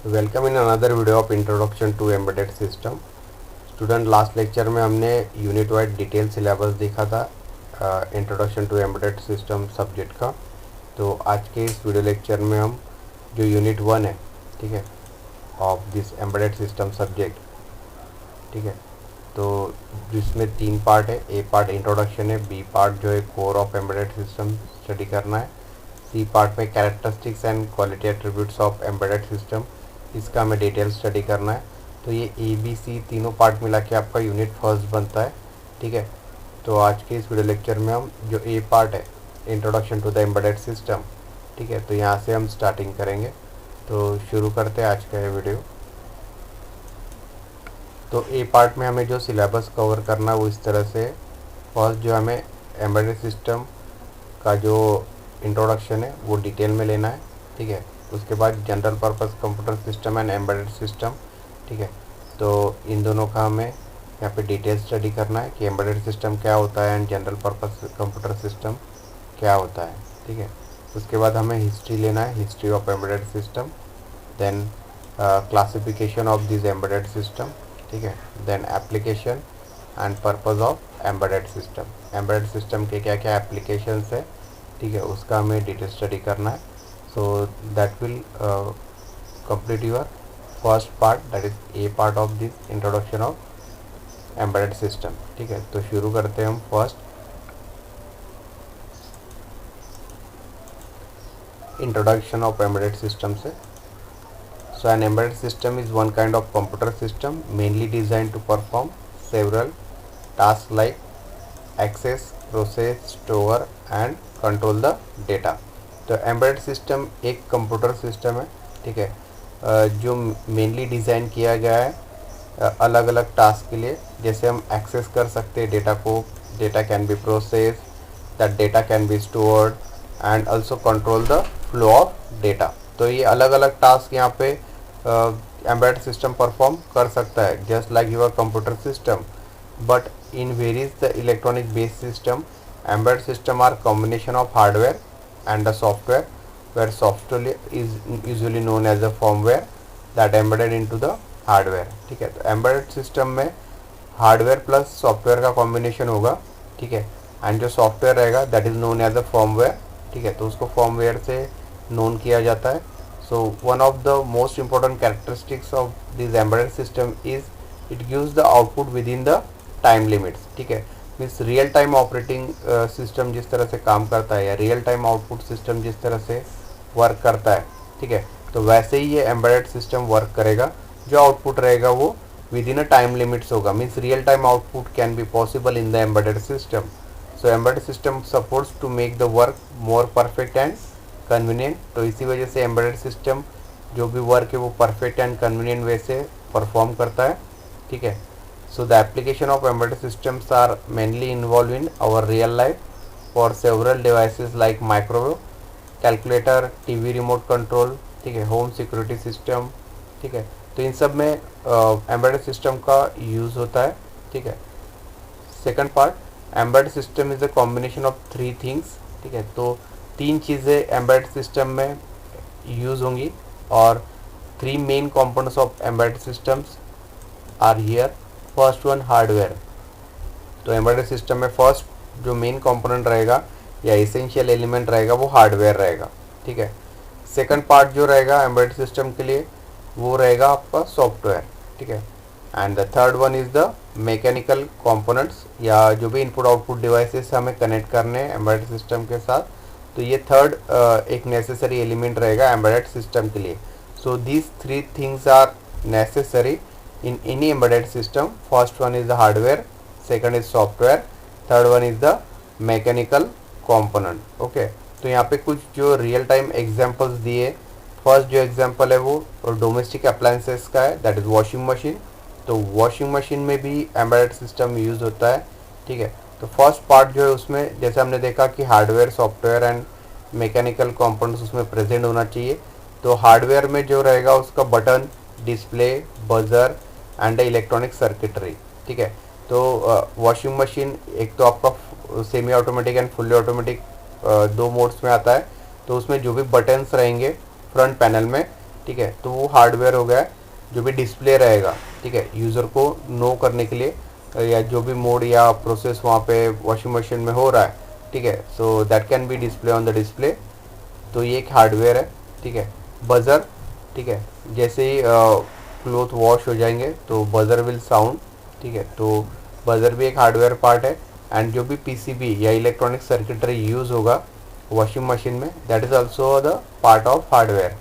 Welcome in another video of introduction to embedded system. Student, last lecture में हमने unit wide detail syllabus देखा था introduction to embedded system subject का। तो आज के इस वीडियो लेक्चर में हम जो यूनिट 1 है, ठीक है, of this embedded system subject, ठीक है, तो जिसमें 3 पार्ट है। ए पार्ट इंट्रोडक्शन है, बी पार्ट जो है core of embedded system study करना है, सी पार्ट में characteristics and quality attributes of embedded system, इसका हमें डिटेल स्टडी करना है। तो ये ए बी सी तीनों पार्ट मिला के आपका यूनिट फर्स्ट बनता है, ठीक है। तो आज के इस वीडियो लेक्चर में हम जो ए पार्ट है, introduction to the embedded system, ठीक है, तो यहाँ से हम स्टार्टिंग करेंगे। तो शुरू करते हैं आज का ये वीडियो। तो ए पार्ट में हमें जो सिलेबस कवर करना है वो इस तरह से। फर्स्ट जो हमें एम्बेडेड सिस्टम का जो इंट्रोडक्शन है वो डिटेल में लेना है, ठीक है। उसके बाद general purpose computer system and embedded system, ठीक है। तो इन दोनों का हमें यहाँ पे डिटेल स्टडी करना है कि एम्बेडेड सिस्टम क्या होता है and general purpose computer system क्या होता है, ठीक है। उसके बाद हमें हिस्ट्री लेना है, history of embedded system, then classification of this embedded system, ठीक है, then application and purpose of embedded system. Embedded system के क्या क्या एप्लीकेशंस है, ठीक है, उसका हमें डिटेल स्टडी करना है। So that will complete your first part, that is a part of this introduction of embedded system, ठीक है। तो शुरू करते हैं हम first introduction of embedded system से। So an embedded system is one kind of computer system mainly designed to perform several tasks like access, process, store and control the data। तो embedded system एक computer system है, ठीक है, जो mainly design किया गया है अलग अलग टास्क के लिए। जैसे हम एक्सेस कर सकते हैं डेटा को, data can be process, that data can be stored and also control the flow of data. तो ये अलग अलग टास्क यहाँ पे एम्बेडेड सिस्टम परफॉर्म कर सकता है, just like your computer system. But in various the electronic based system, embedded system are combination of hardware and the software, where software is usually known as a firmware that embedded into the hardware, ठीक है। तो embedded system में hardware plus software का combination होगा, ठीक है, and जो software रहेगा that is known as a firmware, ठीक है। तो उसको फर्मवेयर से नोन किया जाता है। So one of the most important characteristics of this embedded system is it gives the output with in the time limits, ठीक है। Means real time operating system जिस तरह से काम करता है या रियल टाइम आउटपुट सिस्टम जिस तरह से वर्क करता है, ठीक है, तो वैसे ही ये एम्बेडेड सिस्टम वर्क करेगा। जो आउटपुट रहेगा वो within a time limits होगा। Means real time output can be possible in the embedded system. So embedded system supports to make the work more perfect and convenient. तो इसी वजह से embedded system जो भी work है वो perfect and convenient way से परफॉर्म करता है, ठीक है। So the application of embedded systems are mainly involved in our real life for several devices like microwave, calculator, TV remote control, ठीक है, home security system, ठीक है। तो इन सब में embedded system का यूज़ होता है, ठीक है। Second part, embedded system is a combination of 3 things, ठीक है। तो 3 चीज़ें embedded system में यूज़ होंगी और 3 main components of embedded systems are here। First one, hardware. तो एम्बेडेड सिस्टम में फर्स्ट जो मेन कंपोनेंट रहेगा या एसेंशियल एलिमेंट रहेगा वो हार्डवेयर रहेगा, ठीक है। सेकंड पार्ट जो रहेगा एम्बेडेड सिस्टम के लिए वो रहेगा आपका सॉफ्टवेयर, ठीक है। And the third one is the mechanical components, या जो भी इनपुट आउटपुट डिवाइसेस हमें कनेक्ट करने हैं एम्बेडेड सिस्टम के साथ, तो ये थर्ड एक नेसेसरी एलिमेंट रहेगा एम्बेडेड सिस्टम के लिए। So these 3 things are necessary in any embedded system। first one is the hardware, second is software, third one is the mechanical component, okay। तो यहाँ पे कुछ जो रियल टाइम एग्जांपल्स दिए, first जो एग्जांपल है वो डोमेस्टिक अप्लायंसेस का है, दैट इज़ वॉशिंग मशीन। तो वॉशिंग मशीन में भी एम्बेडेड सिस्टम यूज़ होता है, ठीक है। तो फर्स्ट पार्ट जो है उसमें जैसे हमने देखा कि hardware, software and mechanical components उसमें प्रेजेंट होना चाहिए। तो हार्डवेयर में जो रहेगा उसका button, display, buzzer and electronic circuitry, ठीक है। तो वॉशिंग मशीन एक तो आपका semi automatic and fully automatic 2 modes में आता है। तो उसमें जो भी बटन्स रहेंगे फ्रंट पैनल में, ठीक है। तो वो हार्डवेयर हो गया जो भी डिस्प्ले रहेगा, ठीक है, यूज़र को नो करने के लिए, या जो भी मोड या प्रोसेस वहाँ पे वॉशिंग मशीन में हो रहा है, ठीक है, so that can B display on the display. तो ये एक हार्डवेयर है, ठीक है। बजर, ठीक है, जैसे ही क्लोथ वॉश हो जाएंगे तो बजर विल साउंड, ठीक है, तो बजर भी एक हार्डवेयर पार्ट है। एंड जो भी पीसीबी या इलेक्ट्रॉनिक सर्किटरी यूज़ होगा वॉशिंग मशीन में, that is also the part of hardware.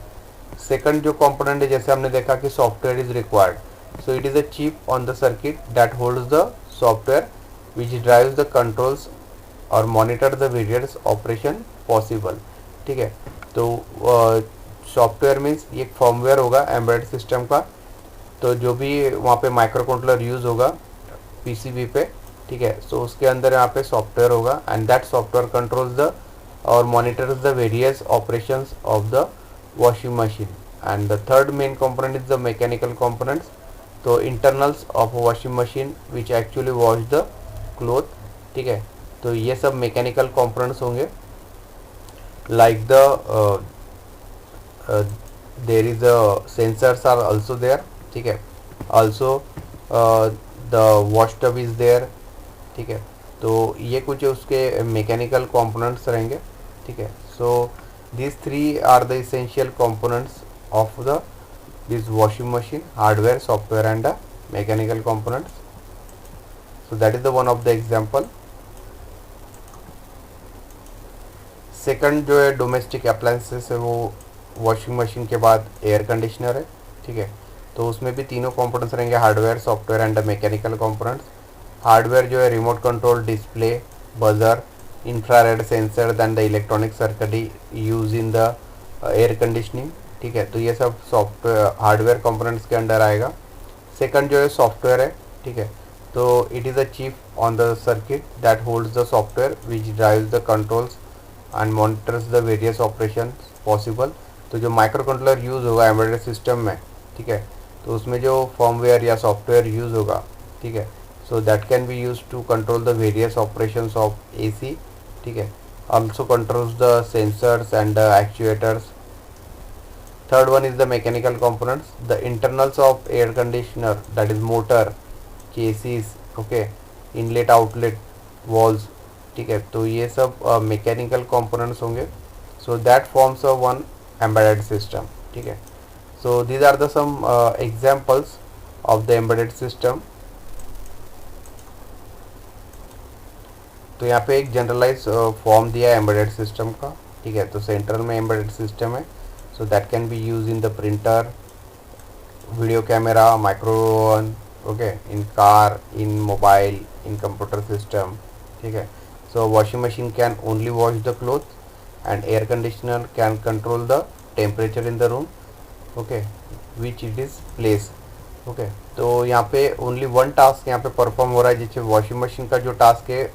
Second जो कंपोनेंट है, जैसे हमने देखा कि software is required, so it is a chip on the circuit that holds the software which drives the controls और monitor the various operation possible, ठीक है। तो सॉफ्टवेयर मीन्स ये फर्मवेयर होगा एम्बेडेड सिस्टम का। तो जो भी वहाँ पे माइक्रो कंट्रोलर यूज़ होगा पीसीबी पे, ठीक है, सो उसके अंदर यहाँ पे सॉफ्टवेयर होगा and that software controls the और monitors the various operations of the washing machine. And the third main component is the mechanical components, तो internals of a washing machine which actually wash the cloth, ठीक है। तो ये सब mechanical components होंगे, like the there is a sensors are also there, ठीक है, also the wash tub is there, ठीक है। तो ये कुछ उसके मैकेनिकल कंपोनेंट्स रहेंगे, ठीक है। So this three are the essential components of the this washing machine, hardware, software and the mechanical components. So that is the one of the example. Second जो है डोमेस्टिक अप्लायंसेस है, वो washing machine के बाद air conditioner है, ठीक है। तो उसमें भी तीनों कंपोनेंट्स रहेंगे, hardware, software and the mechanical components. Hardware जो है remote control, display, buzzer, infrared sensor than the electronic circuitry use in the air conditioning, ठीक है। तो ये सब सॉफ्टवेयर हार्डवेयर कंपोनेंट्स के अंडर आएगा। सेकंड जो है सॉफ्टवेयर है, ठीक है। तो it is a chip on the circuit that holds the software which drives the controls and monitors the various operation possible. तो जो माइक्रो कंट्रोलर यूज़ होगा एम्बेडेड सिस्टम में, ठीक है, तो उसमें जो फर्मवेयर या सॉफ्टवेयर यूज़ होगा, ठीक है, so that can be used to control the various operations of AC, ठीक है, also controls the sensors and the actuators. Third one is the mechanical components, the internals of air conditioner, that is motor, chassis, okay, inlet outlet valves, ठीक है। तो ये सब mechanical components होंगे, so that forms a one embedded system, ठीक है। so these are the some examples of the embedded system। तो यहाँ पे एक जनरलाइज फॉर्म दिया है एम्बेडेड सिस्टम का, ठीक है। तो सेंट्रल में एम्बेडेड सिस्टम है, so that can be use in the printer, video camera, microwave, okay, in car, in mobile, in computer system, ठीक है। So washing machine can only wash the cloth and air conditioner can control the temperature in the room, okay, which it is place, okay. तो यहाँ पे only one task यहाँ पे perform हो रहा है, जैसे वॉशिंग मशीन का जो टास्क है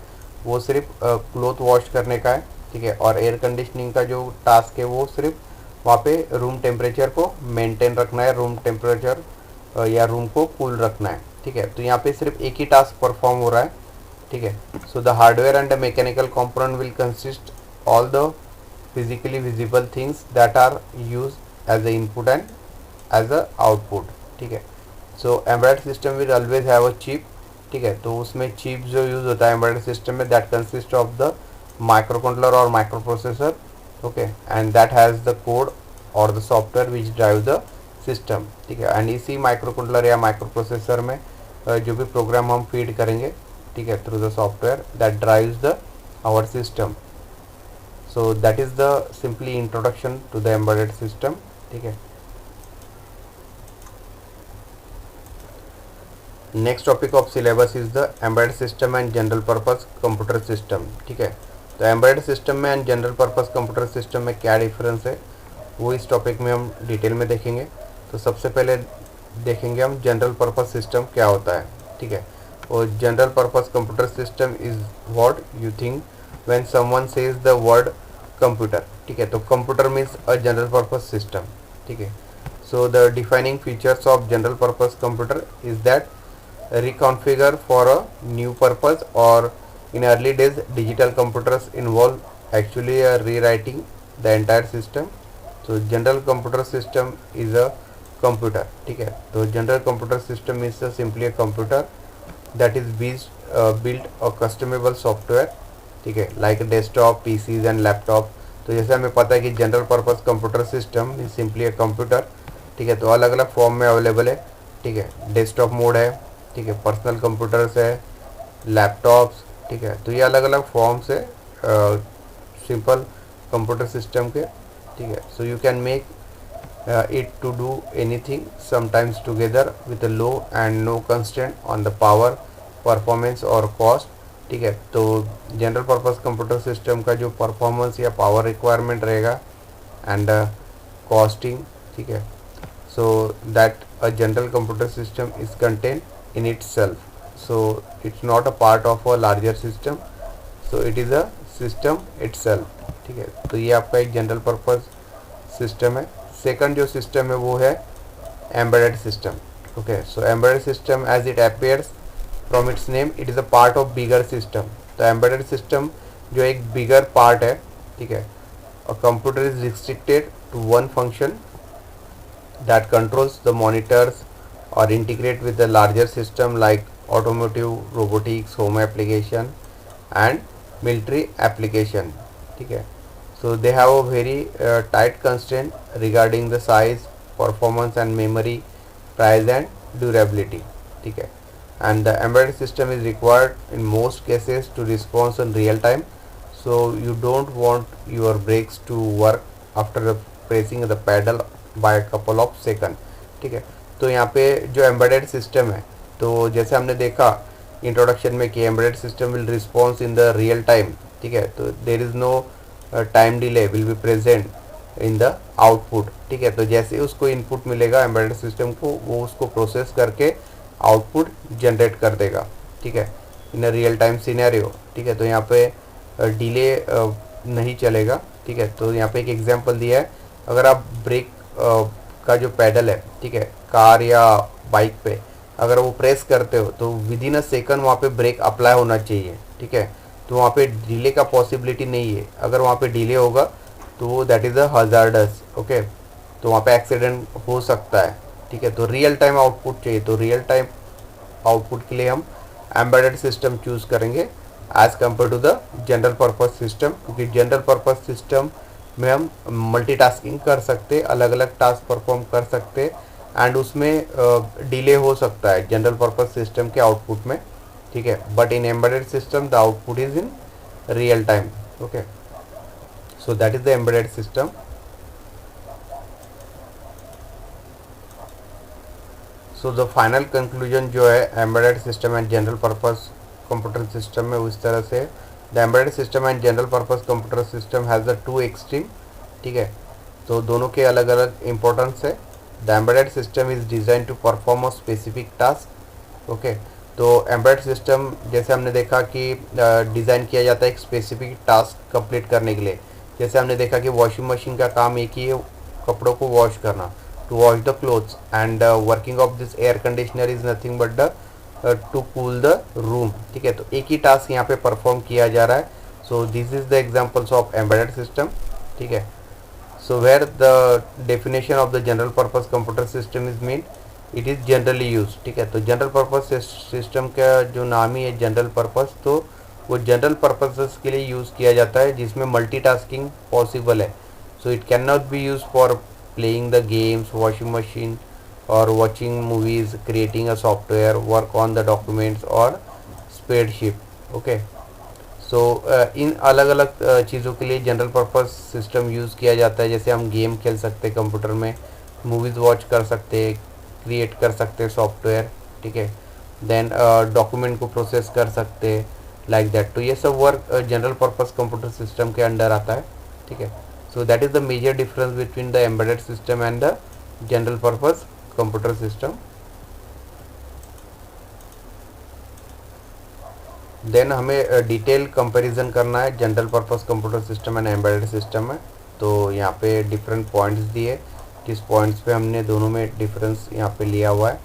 वो सिर्फ क्लोथ वॉश करने का है, ठीक है, और एयर कंडीशनिंग का जो टास्क है वो सिर्फ वहाँ पे रूम टेम्परेचर को मेंटेन रखना है, रूम टेम्परेचर या रूम को कूल रखना है, ठीक है। तो यहाँ पे सिर्फ एक ही टास्क परफॉर्म हो रहा है, ठीक है। So the hardware and the mechanical component will consist all the physically visible things that are use as a input and as a output, ठीक है। So embedded system will always have a chip, ठीक है। तो उसमें chip जो use होता है embedded system में, that consist of the micro controller और micro processor, okay, and that has the code और the software which drive the system, ठीक है। एंड इसी माइक्रो कंट्रोलर या माइक्रो प्रोसेसर में जो भी प्रोग्राम हम फीड करेंगे, ठीक है, through the software that drives the our system. So that is the simply introduction to the embedded system, ठीक है। Next topic of syllabus is the embedded system and general purpose computer system, ठीक है। तो embedded system में and general purpose computer system में क्या difference है वो इस टॉपिक में हम डिटेल में देखेंगे। तो सबसे पहले देखेंगे हम जनरल पर्पस सिस्टम क्या होता है, ठीक है। और general purpose computer system is what you think when someone says the word computer, ठीक है। तो computer means a general purpose system, ठीक है। So the defining features of general purpose computer is that reconfigure for a new purpose, or in early days digital computers involve actually rewriting the entire system, तो general computer system is a computer, ठीक है। तो general computer system is simply a computer that is built a customable software, ठीक है, like desktop, PCs and laptop. तो जैसे हमें पता है कि general purpose computer system is simply a computer, ठीक है। तो अलग अलग फॉर्म में अवेलेबल है, ठीक है। डेस्कटॉप मोड है, ठीक है, पर्सनल कंप्यूटर्स है, लैपटॉप्स, ठीक है। तो ये अलग अलग फॉर्म्स है सिंपल कंप्यूटर सिस्टम के, ठीक है। So you can make it to do anything sometimes together with a low and no constraint on the power, performance और cost, ठीक है। तो जनरल पर्पस कंप्यूटर सिस्टम का जो परफॉर्मेंस या पावर रिक्वायरमेंट रहेगा एंड कॉस्टिंग, ठीक है, so that a general computer system is contain in itself, so it's not a part of a larger system, so it is a system itself, ठीक है। तो ये आपका एक general purpose system है। Second जो system है वो है embedded system, okay. So embedded system as it appears from its name it is a part of bigger system. तो एम्बेडेड सिस्टम जो एक बिगर पार्ट है, ठीक है, a computer is restricted to one function that controls the monitors or integrate with the larger system like automotive, robotics, home application and military application, ठीक है। So they have a very tight constraint regarding the size, performance and memory, price and durability, ठीक है। And the embedded system is required in most cases to respond in real time, so you don't want your brakes to work after pressing the pedal by couple of second, ठीक है। तो यहाँ पे जो embedded system है, तो जैसे हमने देखा इंट्रोडक्शन में कि embedded system will response in the real time, ठीक है। तो there is no time delay will be present in the output, ठीक है। तो जैसे उसको इनपुट मिलेगा एम्बेडेड सिस्टम को, वो उसको प्रोसेस करके आउटपुट जनरेट कर देगा, ठीक है, इन अ रियल टाइम सिनेरियो, ठीक है। तो यहाँ पे डिले नहीं चलेगा, ठीक है। तो यहाँ पे एक एग्जांपल दिया है, अगर आप ब्रेक का जो पैडल है, ठीक है, कार या बाइक पे अगर वो प्रेस करते हो तो विद इन अ सेकंड वहाँ पे ब्रेक अप्लाई होना चाहिए, ठीक है। तो वहाँ पे डिले का पॉसिबिलिटी नहीं है। अगर वहाँ पे डिले होगा तो that is a hazardous, okay. तो वहाँ पे एक्सीडेंट हो सकता है, ठीक है। तो रियल टाइम आउटपुट चाहिए, तो रियल टाइम आउटपुट के लिए हम एम्बेडेड सिस्टम चूज़ करेंगे as compare to the general purpose system, क्योंकि जनरल पर्पस सिस्टम में हम मल्टीटास्किंग कर सकते, अलग अलग टास्क परफॉर्म कर सकते एंड उसमें डिले हो सकता है जनरल पर्पस सिस्टम के आउटपुट में, ठीक है। But in embedded system the output is in real time, okay. So that is the embedded system. So the final conclusion जो है embedded system and general purpose computer system में उस तरह से the embedded system and general purpose computer system has the two extreme, ठीक है। तो दोनों के अलग अलग इम्पोर्टेंस है। The embedded system is design to perform a specific task, okay. तो एम्बेडेड सिस्टम जैसे हमने देखा कि डिज़ाइन किया जाता है एक स्पेसिफिक टास्क कंप्लीट करने के लिए। जैसे हमने देखा कि वॉशिंग मशीन का काम एक ही है, कपड़ों को वॉश करना, to wash the clothes, and working of this air conditioner is nothing but the to cool the room, ठीक है। तो एक ही टास्क यहाँ पे परफॉर्म किया जा रहा है। So this is the examples of embedded system, ठीक है। So where the definition of the general purpose computer system is mean it is generally use, ठीक है। तो जनरल पर्पस सिस्टम का जो नाम ही है जनरल पर्पस, तो वो जनरल पर्पसेस के लिए यूज़ किया जाता है जिसमें मल्टीटास्किंग पॉसिबल है। So it can not be use for playing the games, washing machine or watching movies, creating a software, work on the documents or spreadsheet, okay। सो इन अलग अलग चीज़ों के लिए जनरल पर्पस सिस्टम यूज़ किया जाता है। जैसे हम गेम खेल सकते हैं कंप्यूटर में, मूवीज़ वॉच कर सकते हैं, क्रिएट कर सकते हैं सॉफ्टवेयर, ठीक है, देन डॉक्यूमेंट को प्रोसेस कर सकते हैं, लाइक दैट। तो ये सब work general purpose computer system के अंडर आता है, ठीक है। So that is the major difference between the embedded system and the general purpose computer system. Then हमें डिटेल कंपैरिजन करना है general purpose computer system and embedded system में। तो यहाँ पे डिफरेंट पॉइंट्स दिए, किस पॉइंट्स पे हमने दोनों में डिफरेंस यहाँ पे लिया हुआ है।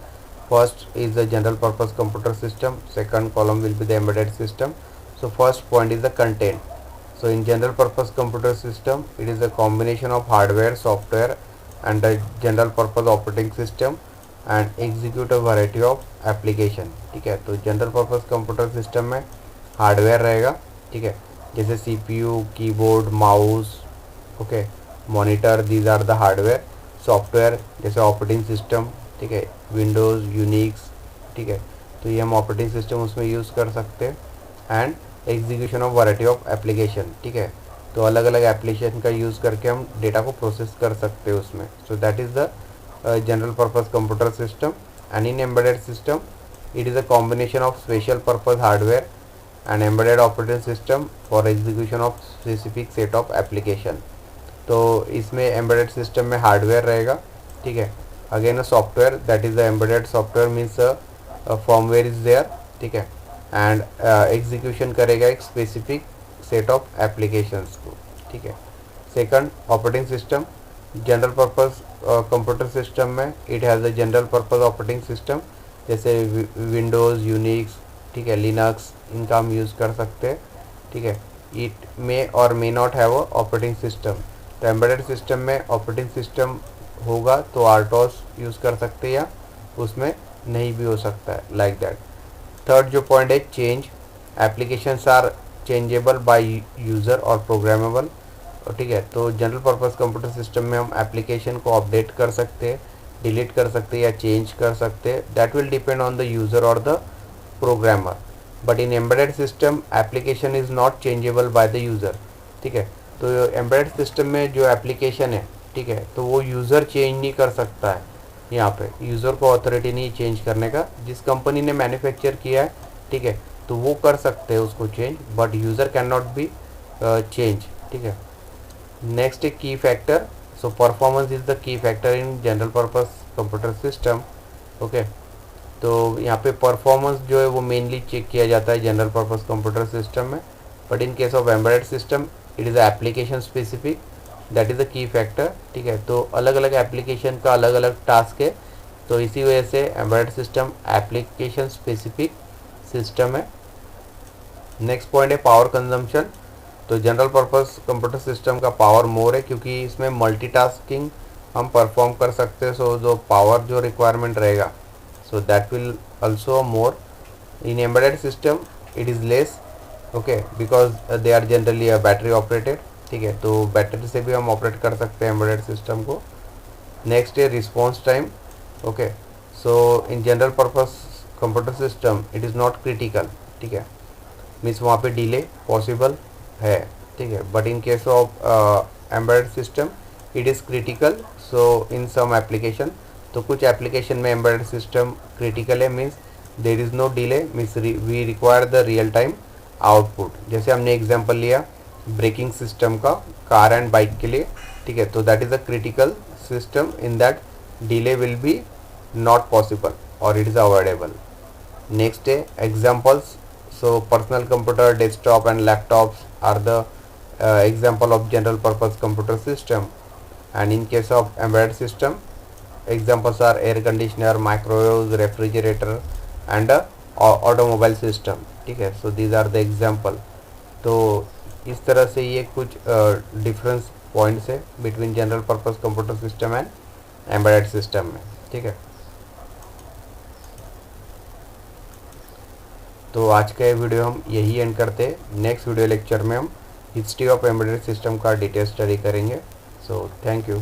First is the general purpose computer system, second column will be the embedded system. So first point is the content. So in general purpose computer system, it is a combination of hardware, software and a general purpose operating system and execute a variety of application. ठीक है, तो general purpose computer system में hardware रहेगा, ठीक है, जैसे CPU, keyboard, mouse, okay, monitor, these are the hardware. Software जैसे operating system, ठीक है, विंडोज़, यूनिक्स, ठीक है, तो ये हम ऑपरेटिंग सिस्टम उसमें यूज़ कर सकते हैं. And execution of variety of application, ठीक है, तो अलग अलग एप्लीकेशन का यूज़ करके हम डेटा को प्रोसेस कर सकते हैं उसमें. सो that is the general purpose computer system. And in embedded system it is a combination of special purpose hardware and embedded operating system for execution of specific set of application. तो इसमें embedded system में hardware रहेगा, ठीक है, again a software, that is the embedded software means firmware is there, ठीक है, and execution करेगा एक specific set of applications को, ठीक है. Second, operating system. General purpose computer system में it has a general purpose operating system जैसे Windows, Unix, ठीक है, लिनक्स, इनका हम यूज़ कर सकते हैं, ठीक है. इट मे और may not have a operating system. तो एम्बेडेड सिस्टम में ऑपरेटिंग सिस्टम होगा तो आरटोस यूज़ कर सकते हैं या उसमें नहीं भी हो सकता है, लाइक दैट. थर्ड जो पॉइंट है, change. Applications are changeable by user और प्रोग्रामेबल, ठीक है, तो जनरल पर्पस कंप्यूटर सिस्टम में हम एप्लीकेशन को अपडेट कर सकते हैं, डिलीट कर सकते हैं या चेंज कर सकते हैं. That will depend on the user और the programmer. But in embedded system application is not changeable by the user, ठीक है, तो एम्बेडेड सिस्टम में जो एप्लीकेशन है, ठीक है, तो वो यूज़र चेंज नहीं कर सकता है. यहाँ पे यूज़र को अथॉरिटी नहीं चेंज करने का. जिस कंपनी ने मैन्युफैक्चर किया है, ठीक है, तो वो कर सकते हैं उसको change, but user can not be change, ठीक है. नेक्स्ट है की factor. So performance is the key factor in general purpose computer system, okay. तो यहाँ पे परफॉर्मेंस जो है वो मेनली चेक किया जाता है जनरल पर्पस कंप्यूटर सिस्टम में. But in case of embedded system it is application specific, that is the key factor, ठीक है. तो अलग अलग एप्लीकेशन का अलग अलग टास्क है, तो इसी वजह से embedded system application specific system है. नेक्स्ट पॉइंट है पावर कंजम्पशन. तो जनरल पर्पस कंप्यूटर सिस्टम का पावर मोर है क्योंकि इसमें मल्टीटास्किंग हम परफॉर्म कर सकते हैं. सो जो पावर जो रिक्वायरमेंट रहेगा, so that will also more. In embedded system it is less, okay, because they are generally battery operated, ठीक है, तो बैटरी से भी हम ऑपरेट कर सकते हैं एम्बेडेड सिस्टम को. नेक्स्ट है response time, okay. So in general purpose computer system it is not critical, ठीक है, मीन्स वहाँ पे डिले पॉसिबल है, ठीक है. But in case of embedded system it is critical. So in some application, तो कुछ एप्लीकेशन में एम्बेडेड सिस्टम क्रिटिकल है, means there is no delay, means we require the real time output. जैसे हमने example लिया ब्रेकिंग सिस्टम का car and bike के लिए, ठीक है, तो that is a critical system. In that delay will be not possible और इट इज़ अवॉइडेबल. नेक्स्ट है examples. So personal computer, desktop and laptops are the example of general purpose computer system. And in case of embedded system, examples are air conditioner, microwave, refrigerator and automobile system, ठीक है. So these are the example. तो इस तरह से ये कुछ difference points है between general purpose computer system and embedded system में, ठीक है. तो आज का ये वीडियो हम यही एंड करते हैं. नेक्स्ट वीडियो लेक्चर में हम हिस्ट्री ऑफ एम्बेडेड सिस्टम का डिटेल स्टडी करेंगे. So thank you.